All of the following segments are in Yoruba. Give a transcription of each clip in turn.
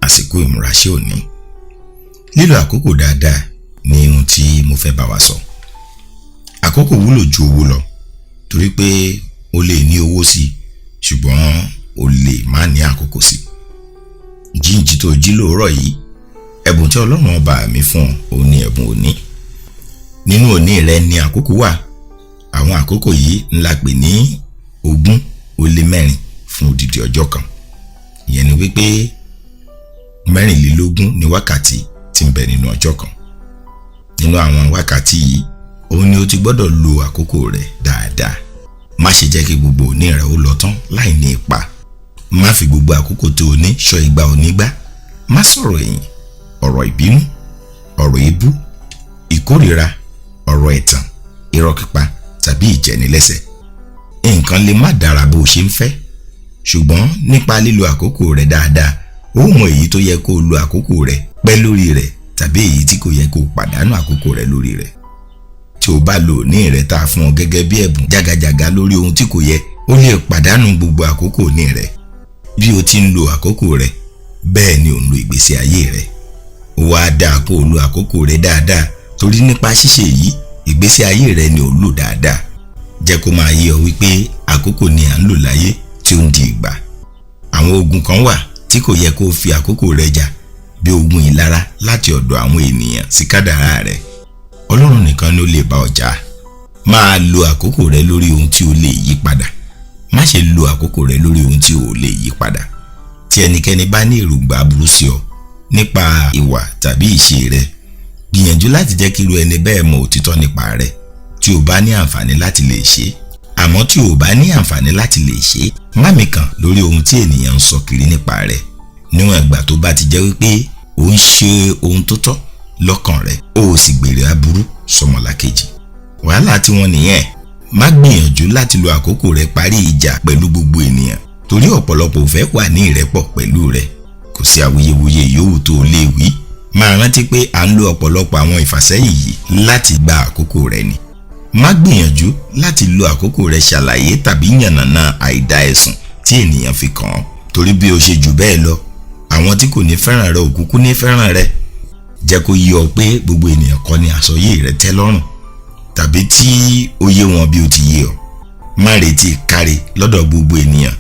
àsìkò ìmúraṣẹ́ òní. Lílo àkókò dáadáa ni ohun tí mo fẹ́ bá wa sọ. Àkókò wúlò ju owó lọ, torí pé o lè ní owó sí ṣùgbọ́n o lè má ní àkókò sí. Jíǹjí tó jí lóòrọ̀ yìí, ẹ̀bùn tí Ọlọ́run ọba mi fún ọ ní ẹ̀bùn òní. Nínú òní rẹ ni àkókò wà. Àwọn àkókò yìí ńlá pè ní 24 fún odidi ọjọ́ kan. Ìyẹn ni wípé 24 ni wákàtí tí ń bẹ nínú ọjọ́ kan. Nínú àwọn wákàtí yìí, òun ni o ti gbọ́dọ̀ lo àkókò rẹ dáadáa. Má ṣe jẹ́ kí gbogbo òní rẹ ó lọ tán láì ní ipa. Má fi gbogbo àkókò tó o ní ṣọ́ ìgbà onígbà. Má sọ̀rọ̀ ẹ̀yìn, ọ̀rọ̀ ìbínú, ọ̀rọ̀ èébú, ìkórìíra, ọ̀rọ̀ ẹ̀tàn, irọ́ pípa tàbí ìjẹnilẹ́sẹ̀. Nǹkan lè má dára bó o ṣe ń fẹ́, ṣùgbọ́n nípa lílo àkókò rẹ dáadáa, ó mọ èyí tó yẹ kó o lo àkókò rẹ pẹ́ lórí rẹ̀ tàbí èyí tí kò yẹ kó o pàdánù àkókò rẹ lórí rẹ̀. Tí o bá lo òní rẹ tá a fún ọ gẹ́gẹ́ bí ẹ̀bùn jágajàga lórí ohun tí kò yẹ, ó lè pàdánù gbogbo àkókò òní rẹ. Bí o ti ń lo àkókò rẹ, bẹ́ẹ̀ ni ò ń lo ìgbésí ayé rẹ. Ó wá dáa kó o lo àkókò rẹ dáadáa, torí nípa ṣíṣe yìí, ìgbésí ayé rẹ ni ò ń lò dáadáa. Jẹ́ kó máa yé ọ wípé àkókò ni à ń lò láyé tí ó ń di ìgbà. Àwọn ogun kan wà tí kò yẹ kó o fi àkókò rẹ jà, bí ogun ìlara láti ọ̀dọ̀ àwọn ènìyàn sí kádàrá rẹ. Ọlọ́run nìkan ni ó lè bá ọ jà. Máa lo àkókò rẹ lórí ohun tí ó lè yí padà. Má ṣe lo àkókò rẹ lórí ohun tí ò lè yí padà. Tí ẹnikẹ́ni bá ní èròǹgbà aburú sí ọ nípa ìwà tàbí ìṣe rẹ, gbìyànjú láti jẹ́ kí irú ẹni bẹ́ẹ̀ mọ òtítọ́ nípa rẹ̀ tí o bá ní àǹfààní láti lè ṣe. Àmọ́ tí o bá ní àǹfààní láti lè ṣe, má mikàn lórí ohun tí ènìyàn ń sọ kiri nípa rẹ̀. Níwọ̀n ìgbà tó bá ti jẹ́ wípé o ń ṣe ohun tó tọ́ lọ́kàn rẹ̀, o sì gbèrè aburú sọmọlàkejì. Wàhálà tí wọ́n nìyẹn. Má gbìyànjú láti lo àkókò rẹ parí ìjà pẹ̀lú gbogbo ènìyàn, torí ọ̀pọ̀lọpọ̀ ò fẹ́ wà ní ìrẹ́pọ̀ pẹ̀lú rẹ. Kò sí awuyewuye yòówù tó o lè wí. Máa rántí pé à ń lo ọ̀pọ̀lọpọ̀ àwọn ìfàsẹ́yìn yìí láti gba àkókò rẹ ni. Má gbìyànjú láti lo àkókò rẹ ṣàlàyé tàbí yànnàná àìdá ẹ̀sùn tí ènìyàn fi kàn án, torí bí o ṣe jù bẹ́ẹ̀ lọ, àwọn tí kò ní fẹ́ràn rẹ ò kúkú ní fẹ́ràn rẹ. Jẹ́ kó yé ọ pé gbogbo ènìyàn kọ́ ni àsọyé rẹ tẹ́ lọ́rùn, tàbí tí ó yé wọn bí ó ti yé ọ. Má retí káre lọ́dọ̀ gbogbo ènìyàn,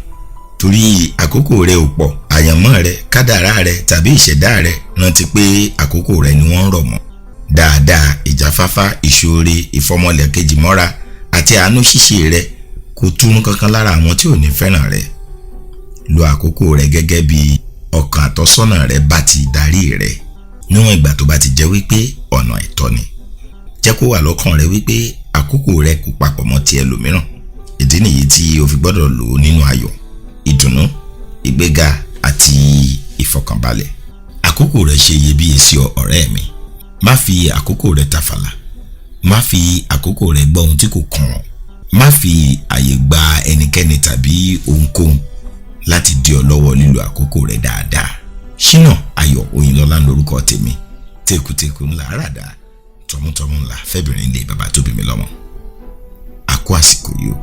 torí àkókò rẹ ò pọ̀. Àyànmọ́ rẹ, kádàrá rẹ tàbí ìṣẹ̀dá rẹ, rántí pé àkókò rẹ ni wọ́n rọ̀ mọ́. Dáadáa, ìjáfáfá, ìṣoore, ìfọmọlẹ̀kejì mọ́ra àti àánú ṣíṣe rẹ kò túrún kankan lára àwọn tí ò ní fẹ́ràn rẹ. Lo àkókò rẹ gẹ́gẹ́ bí ọkàn àtọ́sọ́nà rẹ bá ti darí rẹ. Níwọ̀n ìgbà tó bá ti jẹ́ wípé ọ̀nà ẹ̀tọ́ ni, jẹ́ kó wà lọ́kàn rẹ wípé àkókò rẹ kò papọ̀ mọ́ ti ẹlòmíràn. Ìdí nìyí tí o fi gbọ́dọ̀ lò ó nínú ayọ̀, ìdùnnú, ìgbéga àti ìfọkànbalẹ̀. Àkókò rẹ ṣe iyebíye sí ọ, ọ̀rẹ́ mi. Má fi àkókò rẹ tàfàlà. Má fi àkókò rẹ gbọ́ ohun tí kò kàn ọ́. Má fi àyè gba ẹnikẹ́ni tàbí ohunkóhun láti dí ọ lọ́wọ́ lílo àkókò rẹ dáadáa. Ṣínà Ayọ̀ Oyinlọ́lá lórúkọ tèmi. Tekuteku ńlá àràdá, tọmútọmú ńlá fẹ́bìnrin lé bàbá tó bí mi lọ́mọ. A kú àsìkò yìí o.